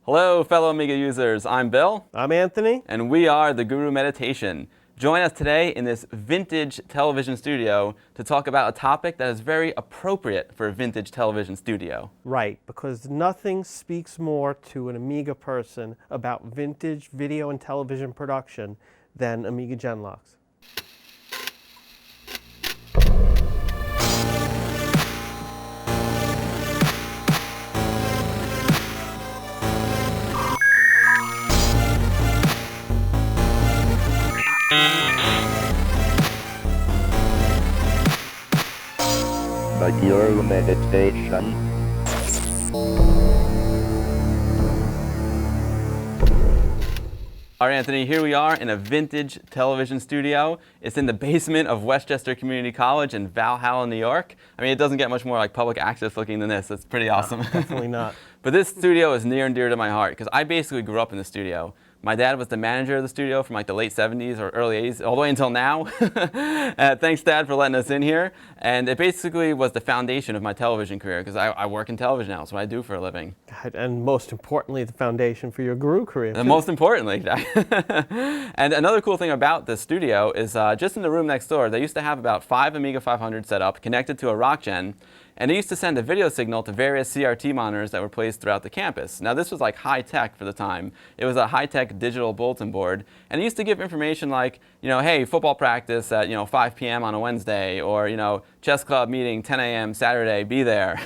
Hello, fellow Amiga users. I'm Bill. I'm Anthony. And we are the Guru Meditation. Join us today in this vintage television studio to talk about a topic that is very appropriate for a vintage television studio. Right, because nothing speaks more to an Amiga person about vintage video and television production than Amiga Genlocks. The Guru Meditation. All right, Anthony, here we are in a vintage television studio. It's in the basement of Westchester Community College in Valhalla, New York. I mean, it doesn't get much more like public access looking than this. It's pretty awesome. No, definitely not. But this studio is near and dear to my heart because I basically grew up in the studio. My dad was the manager of the studio from like the late 70s or early 80s, all the way until now. Thanks, Dad, for letting us in here. And it basically was the foundation of my television career because I work in television now. It's what I do for a living. And most importantly, the foundation for your Guru career. And most importantly. And another cool thing about this studio is just in the room next door, they used to have about 5 Amiga 500 set up, connected to a RockGen. And they used to send a video signal to various CRT monitors that were placed throughout the campus. Now this was like high tech for the time. It was a high tech digital bulletin board. And it used to give information like, hey, football practice at 5 p.m. on a Wednesday, or chess club meeting 10 a.m. Saturday, be there.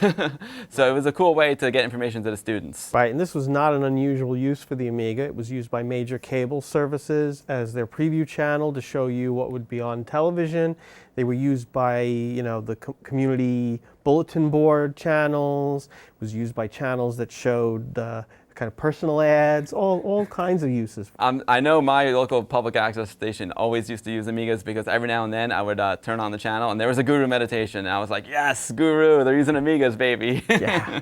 So it was a cool way to get information to the students. Right, and this was not an unusual use for the Amiga. It was used by major cable services as their preview channel to show you what would be on television. They were used by, the community bulletin board channels. It was used by channels that showed kind of personal ads, all kinds of uses. I know my local public access station always used to use Amigas because every now and then I would turn on the channel and there was a Guru meditation. And I was like, yes, Guru, they're using Amigas, baby. Yeah.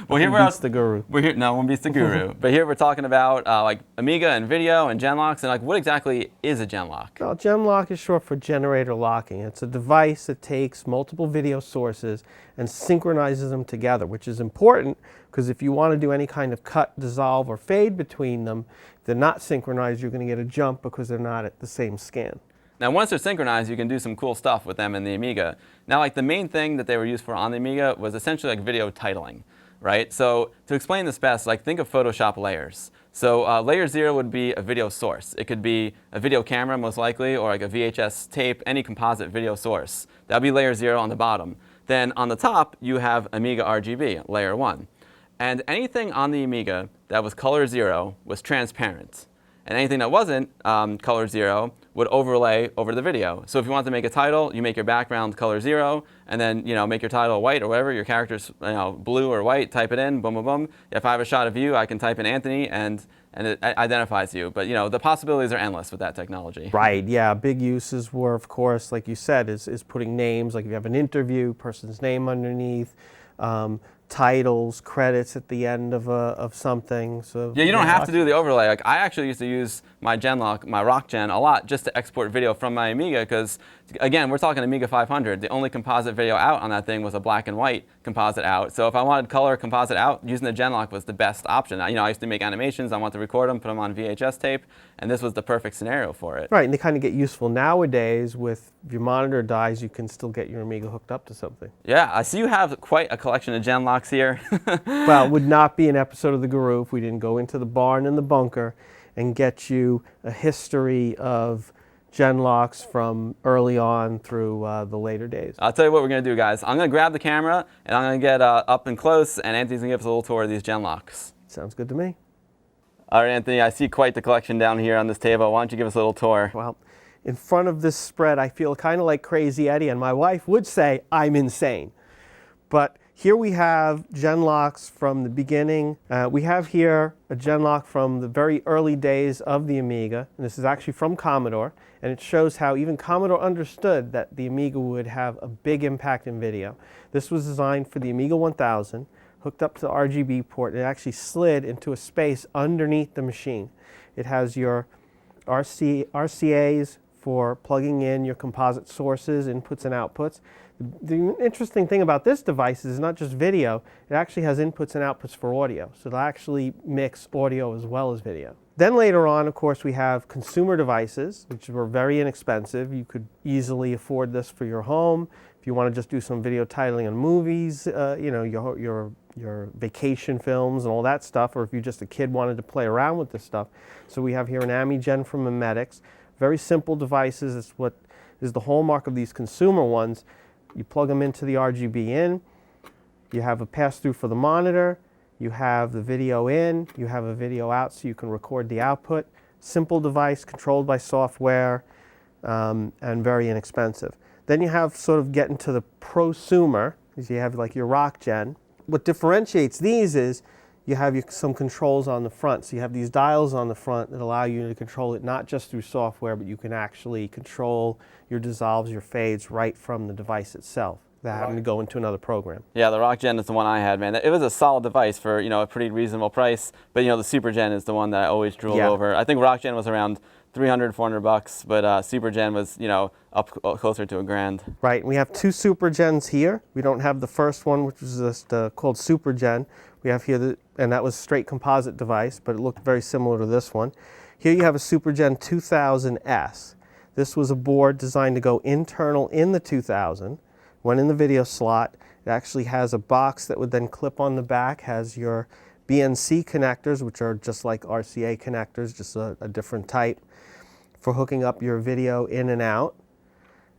Well, here we're the Guru. No one beats the Guru. But here we're talking about like Amiga and video and Genlocks, and like what exactly is a Genlock? Well, Genlock is short for generator locking. It's a device that takes multiple video sources and synchronizes them together, which is important because if you want to do any kind of cut, dissolve, or fade between them, if they're not synchronized, you're going to get a jump because they're not at the same scan. Now, once they're synchronized, you can do some cool stuff with them in the Amiga. Now, like the main thing that they were used for on the Amiga was essentially like video titling, right? So to explain this best, like think of Photoshop layers. So layer 0 would be a video source. It could be a video camera, most likely, or like a VHS tape, any composite video source. That would be layer 0 on the bottom. Then on the top, you have Amiga RGB, layer 1. And anything on the Amiga that was color 0 was transparent. And anything that wasn't color 0 would overlay over the video. So if you want to make a title, you make your background color 0, and then make your title white or whatever. Your character's blue or white, type it in, boom, boom, boom. If I have a shot of you, I can type in Anthony, and it identifies you. But the possibilities are endless with that technology. Right, yeah. Big uses were, of course, like you said, is putting names, like if you have an interview, person's name underneath, titles, credits at the end of something. So yeah, you don't have to do the overlay. Like I actually used to use my Genlock, my RockGen, a lot just to export video from my Amiga because, again, we're talking Amiga 500. The only composite video out on that thing was a black and white composite out. So if I wanted color composite out, using the Genlock was the best option. I used to make animations. I wanted to record them, put them on VHS tape, and this was the perfect scenario for it. Right, and they kind of get useful nowadays with if your monitor dies, you can still get your Amiga hooked up to something. Yeah, I see you have quite a collection of Genlocks here. Well, it would not be an episode of the Guru if we didn't go into the barn and the bunker and get you a history of Genlocks from early on through the later days. I'll tell you what we're going to do, guys. I'm going to grab the camera, and I'm going to get up and close, and Anthony's going to give us a little tour of these Genlocks. Sounds good to me. All right, Anthony, I see quite the collection down here on this table. Why don't you give us a little tour? Well, in front of this spread, I feel kind of like Crazy Eddie, and my wife would say I'm insane. But here we have Genlocks from the beginning. We have here a Genlock from the very early days of the Amiga, and this is actually from Commodore, and it shows how even Commodore understood that the Amiga would have a big impact in video. This was designed for the Amiga 1000, hooked up to the RGB port, and it actually slid into a space underneath the machine. It has your RCAs for plugging in your composite sources, inputs and outputs. The interesting thing about this device is not just video, it actually has inputs and outputs for audio. So it'll actually mix audio as well as video. Then later on, of course, we have consumer devices, which were very inexpensive. You could easily afford this for your home. If you want to just do some video titling on movies, you know, your vacation films and all that stuff, or if you're just a kid wanted to play around with this stuff. So we have here an AmiGen from Memetics. Very simple devices. It's what is the hallmark of these consumer ones. You plug them into the RGB in, you have a pass-through for the monitor, you have the video in, you have a video out so you can record the output. Simple device, controlled by software, and very inexpensive. Then you have sort of getting to the prosumer, because you have like your RockGen. What differentiates these is you have some controls on the front. So you have these dials on the front that allow you to control it not just through software, but you can actually control your dissolves, your fades right from the device itself, without having to go into another program. Yeah, the RockGen is the one I had, man. It was a solid device for, you know, a pretty reasonable price, but, you know, the SuperGen is the one that I always drooled over. I think RockGen was around $300, $400, but SuperGen was, you know, up closer to $1,000. Right, and we have two SuperGens here. We don't have the first one, which was just called SuperGen. We have here, and that was a straight composite device, but it looked very similar to this one. Here you have a SuperGen 2000S. This was a board designed to go internal in the 2000. Went in the video slot. It actually has a box that would then clip on the back, has your BNC connectors, which are just like RCA connectors, just a different type, for hooking up your video in and out.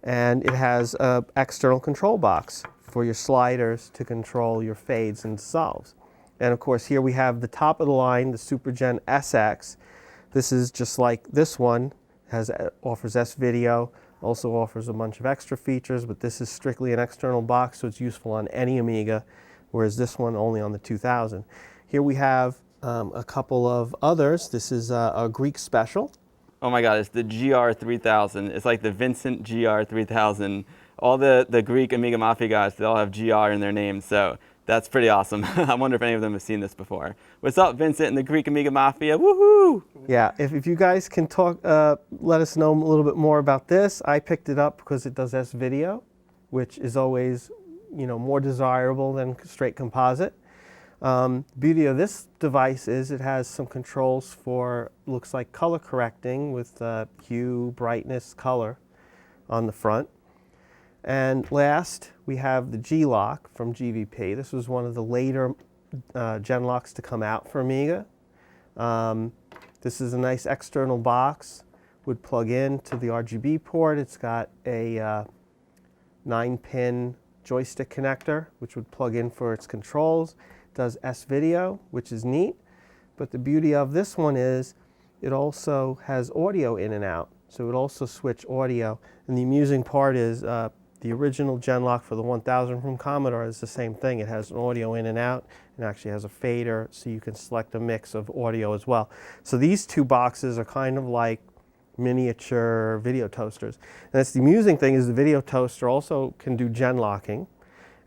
And it has an external control box for your sliders to control your fades and dissolves. And of course, here we have the top of the line, the SupergenSX. This is just like this one, offers S-Video, also offers a bunch of extra features, but this is strictly an external box, so it's useful on any Amiga, whereas this one only on the 2000. Here we have a couple of others. This is a Greek special. Oh my God, it's the GR3000. It's like the Vincent GR3000. All the Greek Amiga Mafia guys, they all have GR in their names, so that's pretty awesome. I wonder if any of them have seen this before. What's up, Vincent and the Greek Amiga Mafia? Woohoo! Yeah, if you guys can talk, let us know a little bit more about this. I picked it up because it does S-Video, which is always, you know, more desirable than straight composite. The beauty of this device is it has some controls for, looks like color correcting with hue, brightness, color on the front. And last, we have the Genlock from GVP. This was one of the later Genlocks to come out for Amiga. This is a nice external box, would plug in to the RGB port. It's got a 9-pin joystick connector, which would plug in for its controls. It does S-Video, which is neat. But the beauty of this one is it also has audio in and out. So it would also switch audio. And the amusing part is the original Genlock for the 1000 from Commodore is the same thing. It has an audio in and out, and actually has a fader, so you can select a mix of audio as well. So these two boxes are kind of like miniature video toasters. And that's the amusing thing, is the video toaster also can do Genlocking,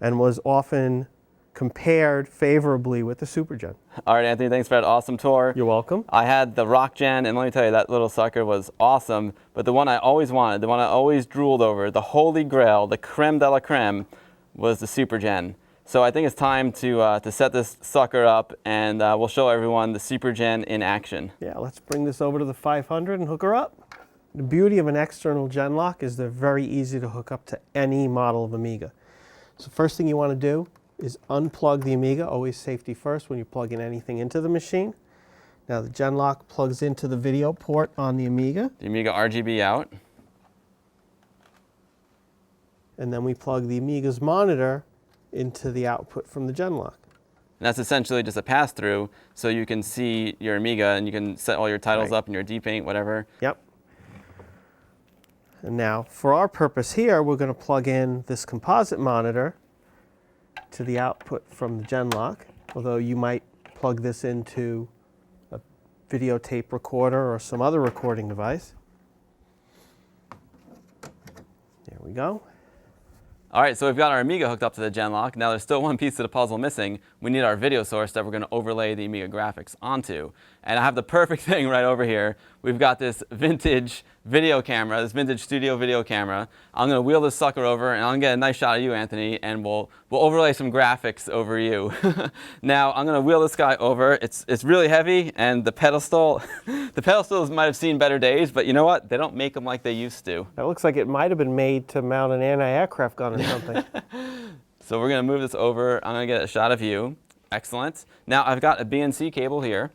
and was often compared favorably with the SuperGen. All right, Anthony, thanks for that awesome tour. You're welcome. I had the RockGen, and let me tell you, that little sucker was awesome. But the one I always wanted, the one I always drooled over, the holy grail, the creme de la creme, was the SuperGen. So I think it's time to set this sucker up, and we'll show everyone the SuperGen in action. Yeah, let's bring this over to the 500 and hook her up. The beauty of an external Genlock is they're very easy to hook up to any model of Amiga. So first thing you want to do is unplug the Amiga, always safety first when you plug in anything into the machine. Now the Genlock plugs into the video port on the Amiga. The Amiga RGB out. And then we plug the Amiga's monitor into the output from the Genlock. And that's essentially just a pass-through, so you can see your Amiga and you can set all your titles up in your D-Paint, whatever. Yep. And now, for our purpose here, we're going to plug in this composite monitor to the output from the Genlock, although you might plug this into a videotape recorder or some other recording device. There we go. All right, so we've got our Amiga hooked up to the Genlock. Now there's still one piece of the puzzle missing. we need our video source that we're going to overlay the Amiga graphics onto. And I have the perfect thing right over here. We've got this vintage video camera, this vintage studio video camera. I'm going to wheel this sucker over, and I'm going to get a nice shot of you, Anthony, and we'll overlay some graphics over you. Now, I'm going to wheel this guy over. It's really heavy, and the pedestal, the pedestals might have seen better days, but you know what? They don't make them like they used to. That looks like it might have been made to mount an anti-aircraft gun or something. So we're going to move this over. I'm going to get a shot of you. Excellent. Now, I've got a BNC cable here.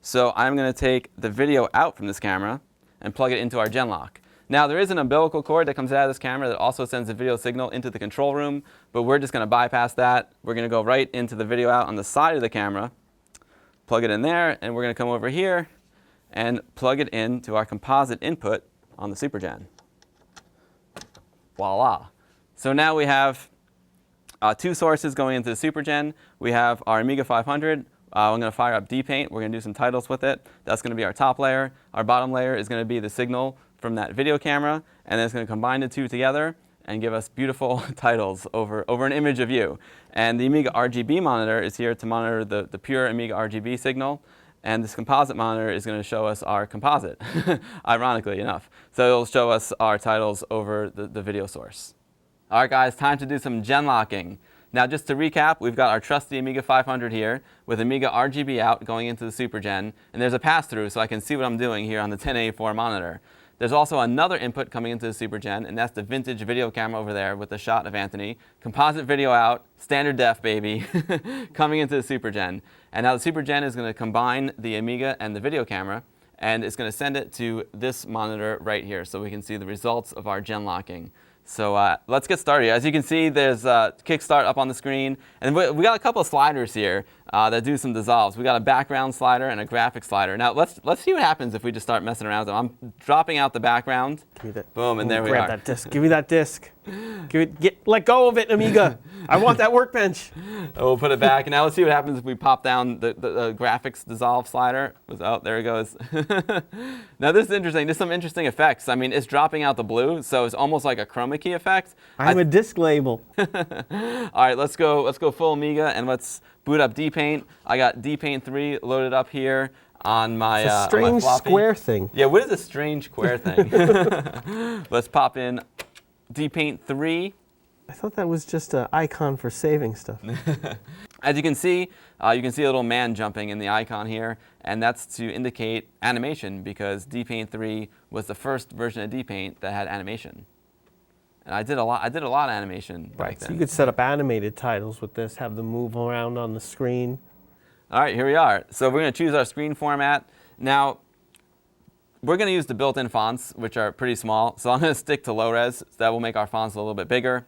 So I'm going to take the video out from this camera and plug it into our Genlock. Now, there is an umbilical cord that comes out of this camera that also sends a video signal into the control room, but we're just going to bypass that. We're going to go right into the video out on the side of the camera, plug it in there, and we're going to come over here and plug it into our composite input on the SuperGen. Voila. So now we have two sources going into the SuperGen. We have our Amiga 500. I'm going to fire up dpaint. We're going to do some titles with it. That's going to be our top layer. Our bottom layer is going to be the signal from that video camera, and then it's going to combine the two together and give us beautiful titles over an image of you. And the Amiga RGB monitor is here to monitor the pure Amiga RGB signal, and this composite monitor is going to show us our composite, ironically enough. So it'll show us our titles over the video source. All right, guys, time to do some genlocking. Now, just to recap, we've got our trusty Amiga 500 here with Amiga RGB out going into the SuperGen, and there's a pass-through so I can see what I'm doing here on the 1084 monitor. There's also another input coming into the SuperGen, and that's the vintage video camera over there with the shot of Anthony. Composite video out, standard def, baby, coming into the SuperGen. And now the SuperGen is going to combine the Amiga and the video camera, and it's going to send it to this monitor right here so we can see the results of our genlocking. So let's get started. As you can see, there's Kickstart up on the screen. And we got a couple of sliders here that do some dissolves. We got a background slider and a graphic slider. Now, let's see what happens if we just start messing around with them. I'm dropping out the background. Give me that. Boom, and there we are. Grab that disc. Give me that disc. Let go of it, Amiga. I want that workbench. We'll put it back. And now let's see what happens if we pop down the graphics dissolve slider. Oh, there it goes. Now, this is interesting. There's some interesting effects. I mean, it's dropping out the blue, so it's almost like a chroma key effect. I'm a disc label. All right, let's go full Amiga and let's boot up dpaint. I got dpaint 3 loaded up here on my It's a strange square thing. Yeah, what is a strange square thing? Let's pop in dpaint 3. I thought that was just an icon for saving stuff. As you can see a little man jumping in the icon here, and that's to indicate animation because dpaint 3 was the first version of dpaint that had animation. And I did a lot of animation back then. So you could set up animated titles with this, have them move around on the screen. All right, here we are. So we're going to choose our screen format. Now, we're going to use the built-in fonts, which are pretty small. So I'm going to stick to low res. So that will make our fonts a little bit bigger.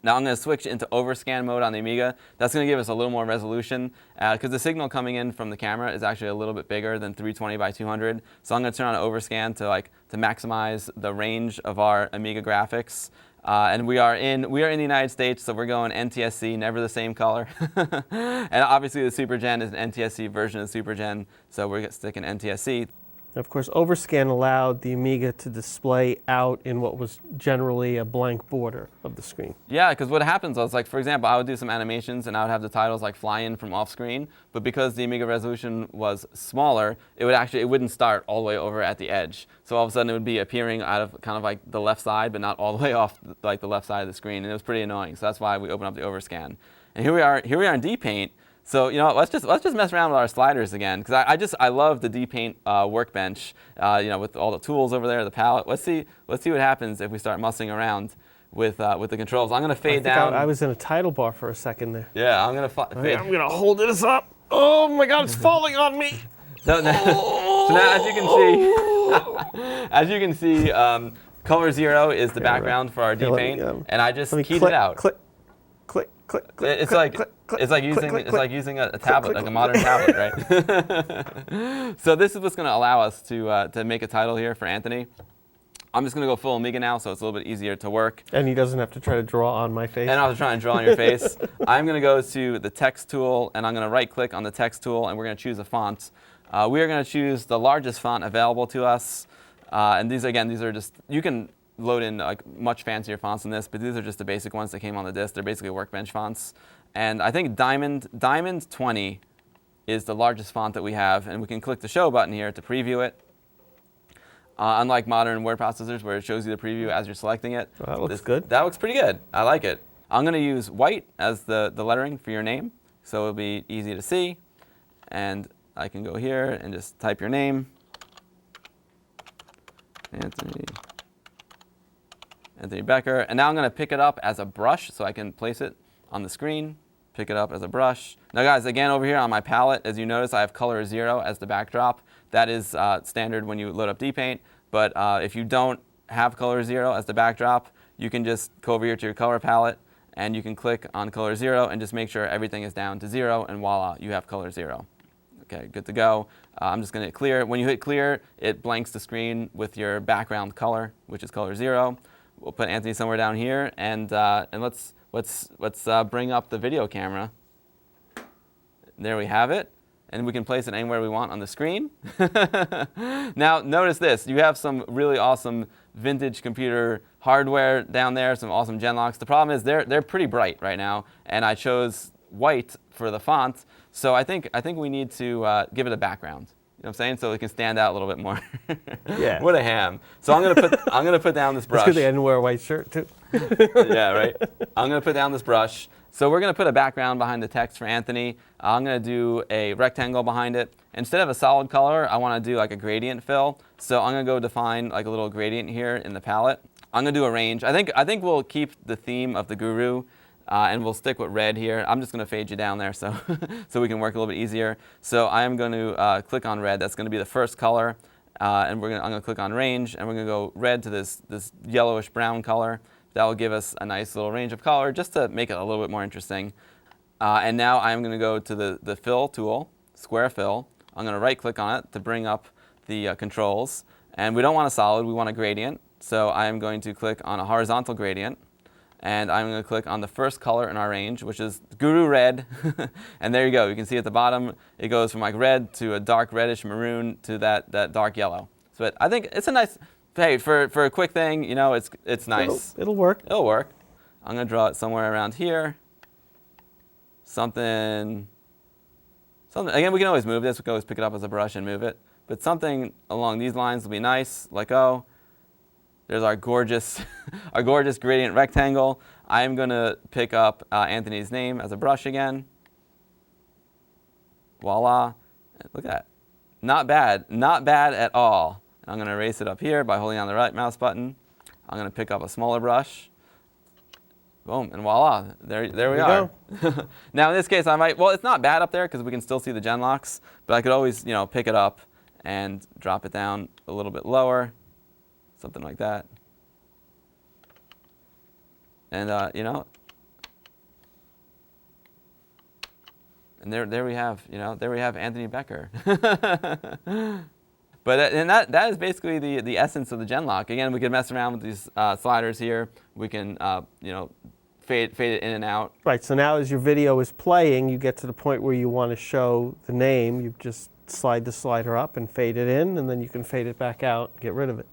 Now I'm going to switch into overscan mode on the Amiga. That's going to give us a little more resolution because the signal coming in from the camera is actually a little bit bigger than 320 by 200. So I'm going to turn on overscan to maximize the range of our Amiga graphics. And we are in the United States, so we're going NTSC, never the same color. And obviously the SuperGen is an NTSC version of the SuperGen, so we're sticking NTSC. Of course, overscan allowed the Amiga to display out in what was generally a blank border of the screen. Yeah, because what happens was, like, for example, I would do some animations and I would have the titles like fly in from off screen, but because the Amiga resolution was smaller, it wouldn't start all the way over at the edge. So all of a sudden it would be appearing out of kind of like the left side, but not all the way off like the left side of the screen, and it was pretty annoying. So that's why we opened up the overscan. And here we are in dpaint. So let's just mess around with our sliders again, because I love the dpaint workbench, with all the tools over there, the palette. Let's see what happens if we start mussing around with the controls. I'm gonna fade down. I was in a title bar for a second there. Yeah, I'm gonna fade. I'm gonna hold this up. Oh my God, it's falling on me. So now, as you can see, color 0 is the background for our dpaint, and I just keyed it out. Click, click, click, click. It's like using a tablet, like a modern tablet, right? So this is what's going to allow us to make a title here for Anthony. I'm just going to go full Amiga now, so it's a little bit easier to work. And he doesn't have to try to draw on my face. And I was trying to draw on your face. I'm going to go to the text tool, and I'm going to right-click on the text tool, and we're going to choose a font. We are going to choose the largest font available to us. And these are just, you can load in like much fancier fonts than this, but these are just the basic ones that came on the disk. They're basically workbench fonts. And I think Diamond 20 is the largest font that we have, and we can click the Show button here to preview it. Unlike modern word processors where it shows you the preview as you're selecting it. Well, that looks good. That looks pretty good. I like it. I'm going to use white as the lettering for your name, so it'll be easy to see. And I can go here and just type your name. Anthony Becker. And now I'm going to pick it up as a brush so I can place it on the screen. Pick it up as a brush. Now guys, again over here on my palette, as you notice, I have color 0 as the backdrop. That is standard when you load up DPaint, but if you don't have color 0 as the backdrop, you can just go over here to your color palette and you can click on color 0 and just make sure everything is down to 0, and voila, you have color 0. Okay, good to go. I'm just going to hit clear. When you hit clear, it blanks the screen with your background color, which is color 0. We'll put Anthony somewhere down here, and let's bring up the video camera. There we have it, and we can place it anywhere we want on the screen. Now notice this, you have some really awesome vintage computer hardware down there, some awesome Genlocks. The problem is they're pretty bright right now, and I chose white for the font, so I think we need to give it a background. You know what I'm saying? So it can stand out a little bit more. Yeah. What a ham. So I'm gonna put down this brush. It's good I didn't wear a white shirt too. Yeah, right. I'm gonna put down this brush. So we're gonna put a background behind the text for Anthony. I'm gonna do a rectangle behind it. Instead of a solid color, I wanna do like a gradient fill. So I'm gonna go define like a little gradient here in the palette. I'm gonna do a range. I think we'll keep the theme of the guru. And we'll stick with red here. I'm just going to fade you down there so we can work a little bit easier. So I am going to click on red. That's going to be the first color. And I'm going to click on range, and we're going to go red to this yellowish brown color. That will give us a nice little range of color just to make it a little bit more interesting. And now I'm going to go to the fill tool, square fill. I'm going to right click on it to bring up the controls. And we don't want a solid, we want a gradient. So I am going to click on a horizontal gradient. And I'm going to click on the first color in our range, which is Guru Red. And there you go. You can see at the bottom, it goes from like red to a dark reddish maroon to that dark yellow. So I think it's a nice, hey, for a quick thing, you know, it's nice. It'll work. It'll work. I'm going to draw it somewhere around here. Something. Again, we can always move this. We can always pick it up as a brush and move it. But something along these lines will be nice, like, oh, there's our gorgeous gradient rectangle. I am going to pick up Anthony's name as a brush again. Voila. Look at that. Not bad. Not bad at all. I'm going to erase it up here by holding down the right mouse button. I'm going to pick up a smaller brush. Boom, and voila. There we are. Now in this case, well, it's not bad up there because we can still see the Genlocks, but I could always, you know, pick it up and drop it down a little bit lower. Something like that. And, you know, and there we have, you know, there we have Anthony Becker. But and that is basically the essence of the Genlock. Again, we can mess around with these sliders here. We can, you know, fade it in and out. Right, so now as your video is playing, you get to the point where you want to show the name. You just slide the slider up and fade it in, and then you can fade it back out and get rid of it.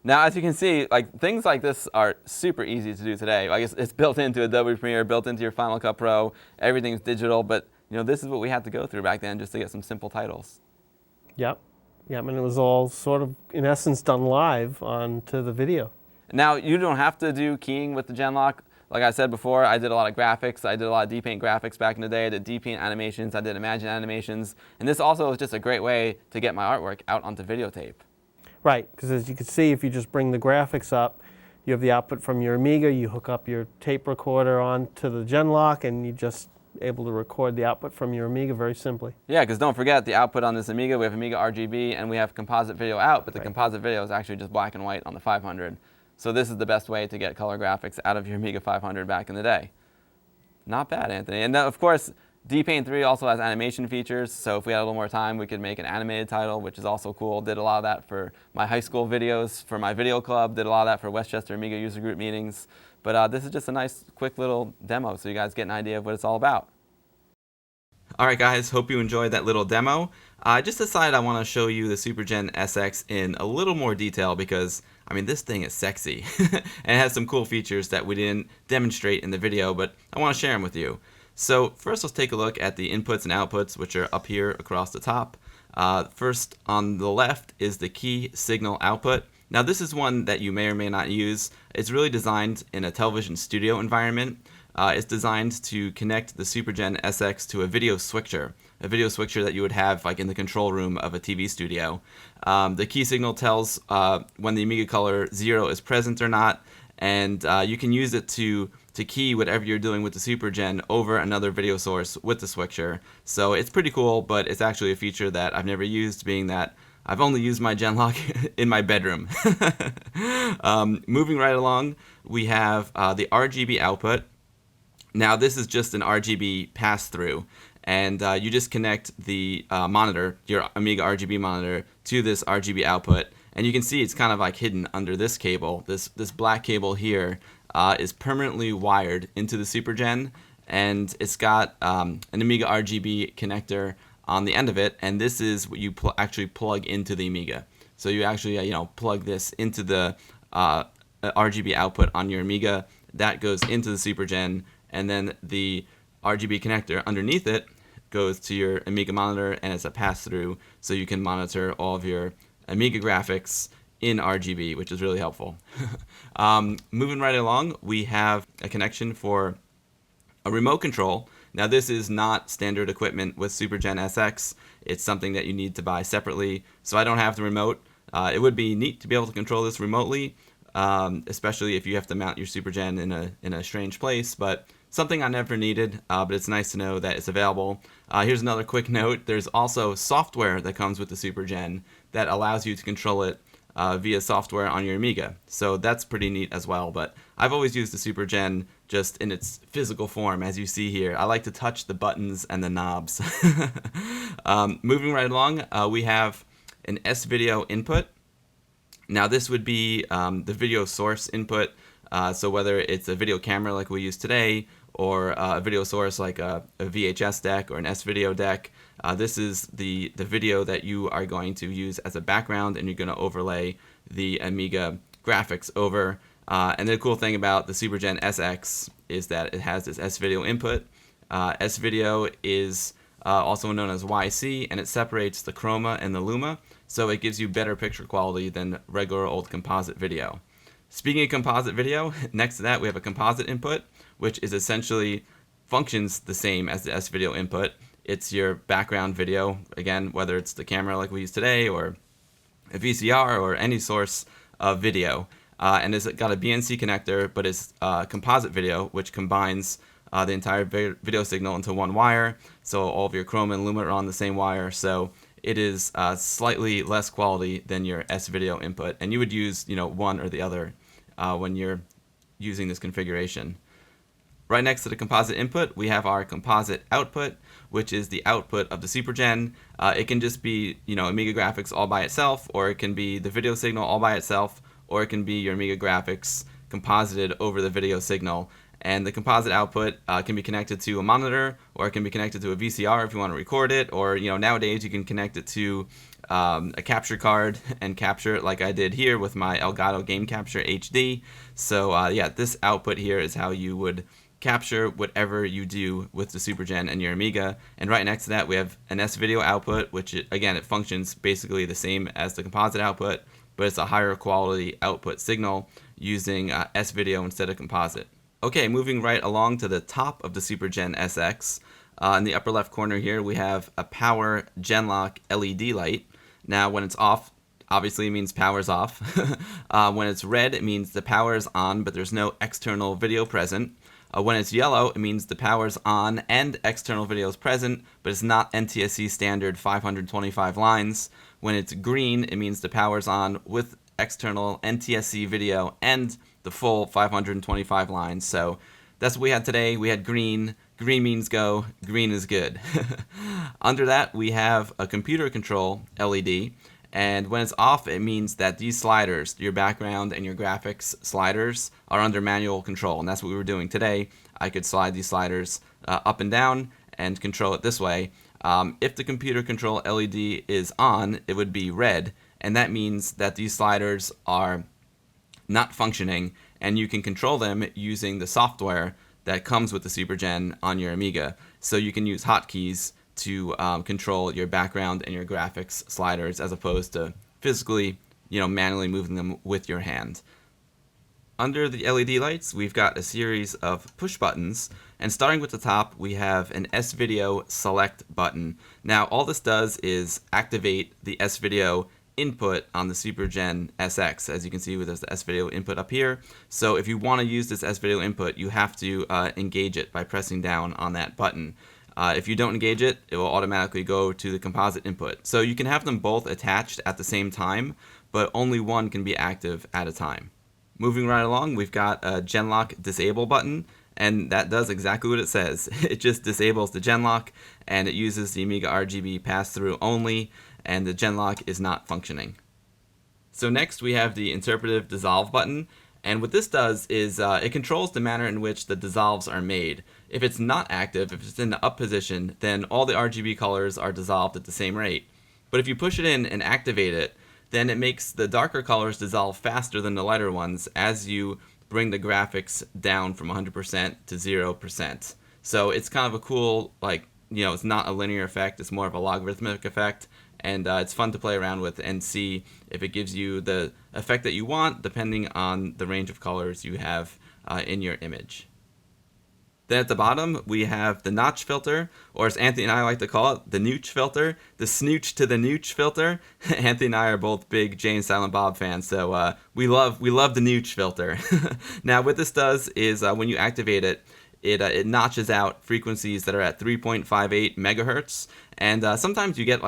Now, as you can see, like things like this are super easy to do today. Like it's built into Adobe Premiere, built into your Final Cut Pro. Everything's digital, but you know this is what we had to go through back then just to get some simple titles. Yep. Yep, and it was all sort of, in essence, done live onto the video. Now, you don't have to do keying with the Genlock. Like I said before, I did a lot of graphics. I did a lot of DPaint graphics back in the day. I did DPaint animations. I did Imagine animations. And this also is just a great way to get my artwork out onto videotape. Right, because as you can see, if you just bring the graphics up, you have the output from your Amiga, you hook up your tape recorder onto the Genlock, and you just able to record the output from your Amiga very simply. Yeah, because don't forget the output on this Amiga, we have Amiga RGB and we have composite video out, but the composite video is actually just black and white on the 500. So this is the best way to get color graphics out of your Amiga 500 back in the day. Not bad, Anthony. And of course, DPaint 3 also has animation features, so if we had a little more time, we could make an animated title, which is also cool. Did a lot of that for my high school videos, for my video club, did a lot of that for Westchester Amiga user group meetings. But this is just a nice, quick little demo so you guys get an idea of what it's all about. All right, guys, hope you enjoyed that little demo. I just decided I want to show you the SupergenSX in a little more detail because, I mean, this thing is sexy and it has some cool features that we didn't demonstrate in the video, but I want to share them with you. So first let's take a look at the inputs and outputs, which are up here across the top. First on the left is the key signal output. Now this is one that you may or may not use. It's really designed in a television studio environment. It's designed to connect the SupergenSX to a video switcher that you would have like in the control room of a TV studio. The key signal tells when the Amiga color 0 is present or not, and you can use it to key whatever you're doing with the Supergen over another video source with the switcher. So it's pretty cool, but it's actually a feature that I've never used, being that I've only used my Genlock in my bedroom. Moving right along, we have the RGB output. Now this is just an RGB pass-through, and you just connect the monitor, your Amiga RGB monitor, to this RGB output, and you can see it's kind of like hidden under this cable. This black cable here is permanently wired into the Supergen, and it's got an Amiga RGB connector on the end of it, and this is what you actually plug into the Amiga. So you actually plug this into the RGB output on your Amiga. That goes into the Supergen, and then the RGB connector underneath it goes to your Amiga monitor, and it's a pass-through, so you can monitor all of your Amiga graphics in RGB, which is really helpful. Moving right along, we have a connection for a remote control. Now this is not standard equipment with SupergenSX. It's something that you need to buy separately, so I don't have the remote. It would be neat to be able to control this remotely, especially if you have to mount your Supergen in a strange place, but something I never needed, but it's nice to know that it's available. Here's another quick note. There's also software that comes with the Supergen that allows you to control it via software on your Amiga. So that's pretty neat as well, but I've always used the Supergen just in its physical form, as you see here. I like to touch the buttons and the knobs. Moving right along, we have an S-video input. Now this would be the video source input, so whether it's a video camera like we use today, or a video source like a VHS deck or an S-video deck, this is the video that you are going to use as a background, and you're going to overlay the Amiga graphics over. And the cool thing about the SupergenSX is that it has this S-video input. S-video is also known as YC, and it separates the chroma and the luma, so it gives you better picture quality than regular old composite video. Speaking of composite video, next to that we have a composite input, which is essentially functions the same as the S-video input. It's your background video, again, whether it's the camera like we use today, or a VCR, or any source of video. And it's got a BNC connector, but it's composite video, which combines the entire video signal into one wire. So all of your chroma and luma are on the same wire. So it is slightly less quality than your S-video input, and you would use one or the other when you're using this configuration. Right next to the composite input, we have our composite output, which is the output of the Supergen. It can just be Amiga graphics all by itself, or it can be the video signal all by itself, or it can be your Amiga graphics composited over the video signal. And the composite output can be connected to a monitor, or it can be connected to a VCR if you want to record it, or nowadays you can connect it to a capture card and capture it like I did here with my Elgato Game Capture HD. So yeah, this output here is how you would capture whatever you do with the Supergen and your Amiga. And right next to that we have an S-video output, which again, it functions basically the same as the composite output, but it's a higher quality output signal using S-video instead of composite. Okay, moving right along to the top of the SupergenSX. In the upper left corner here, we have a power Genlock LED light. Now, when it's off, obviously it means power's off. When it's red, it means the power is on, but there's no external video present. When it's yellow, it means the power's on and external video is present, but it's not NTSC standard 525 lines. When it's green, it means the power's on with external NTSC video and the full 525 lines. So that's what we had today. We had green. Green means go. Green is good. Under that, we have a computer control LED. And when it's off, it means that these sliders, your background and your graphics sliders, are under manual control. And that's what we were doing today. I could slide these sliders up and down and control it this way. If the computer control LED is on, it would be red. And that means that these sliders are not functioning, and you can control them using the software that comes with the SuperGen on your Amiga. So you can use hotkeys to control your background and your graphics sliders as opposed to physically, manually moving them with your hand. Under the LED lights, we've got a series of push buttons, and starting with the top, we have an S-Video Select button. Now, all this does is activate the S-Video input on the SupergenSX. As you can see, there's the S-Video input up here. So if you want to use this S-Video input, you have to engage it by pressing down on that button. If you don't engage it, it will automatically go to the composite input. So you can have them both attached at the same time, but only one can be active at a time. Moving right along, we've got a Genlock Disable button, and that does exactly what it says. It just disables the Genlock, and it uses the Amiga RGB pass-through only, and the Genlock is not functioning. So next we have the Interpretive Dissolve button, and what this does is it controls the manner in which the dissolves are made. If it's not active, if it's in the up position, then all the RGB colors are dissolved at the same rate. But if you push it in and activate it, then it makes the darker colors dissolve faster than the lighter ones as you bring the graphics down from 100% to 0%. So it's kind of a cool, it's not a linear effect, it's more of a logarithmic effect, and it's fun to play around with and see if it gives you the effect that you want depending on the range of colors you have in your image. Then at the bottom, we have the notch filter, or as Anthony and I like to call it, the nooch filter, the snooch to the nooch filter. Anthony and I are both big Jay and Silent Bob fans, so we love the nooch filter. Now, what this does is when you activate it, it notches out frequencies that are at 3.58 megahertz, and sometimes you get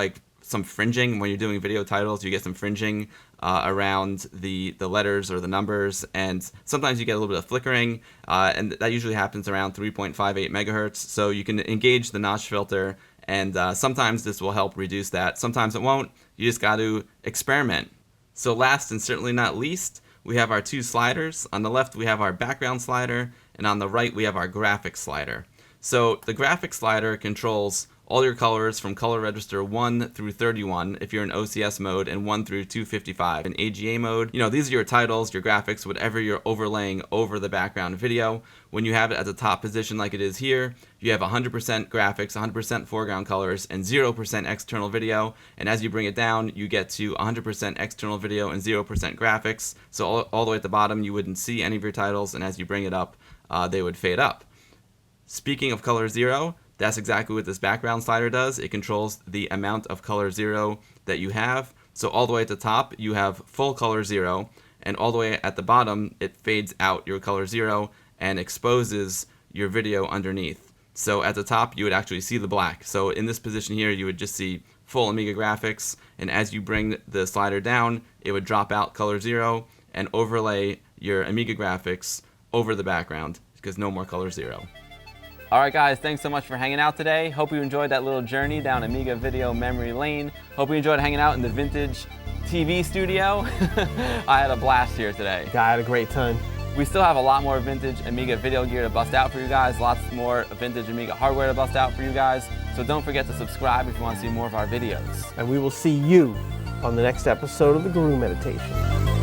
some fringing when you're doing video titles. You get some fringing around the letters or the numbers, and sometimes you get a little bit of flickering, and that usually happens around 3.58 megahertz. So you can engage the notch filter, and sometimes this will help reduce that. Sometimes it won't. You just got to experiment. So last and certainly not least, we have our two sliders. On the left, we have our background slider, and on the right, we have our graphics slider. So the graphics slider controls all your colors from color register 1 through 31 if you're in OCS mode, and 1 through 255 in AGA mode. These are your titles, your graphics, whatever you're overlaying over the background video. When you have it at the top position like it is here, you have 100% graphics, 100% foreground colors, and 0% external video. And as you bring it down, you get to 100% external video and 0% graphics. So all the way at the bottom, you wouldn't see any of your titles, and as you bring it up, they would fade up. Speaking of color 0, that's exactly what this background slider does. It controls the amount of color 0 that you have. So all the way at the top, you have full color 0, and all the way at the bottom, it fades out your color 0 and exposes your video underneath. So at the top, you would actually see the black. So in this position here, you would just see full Amiga graphics, and as you bring the slider down, it would drop out color 0 and overlay your Amiga graphics over the background, because no more color 0. Alright guys, thanks so much for hanging out today. Hope you enjoyed that little journey down Amiga video memory lane. Hope you enjoyed hanging out in the vintage TV studio. I had a blast here today. I had a great time. We still have a lot more vintage Amiga video gear to bust out for you guys, lots more vintage Amiga hardware to bust out for you guys. So don't forget to subscribe if you want to see more of our videos. And we will see you on the next episode of the Guru Meditation.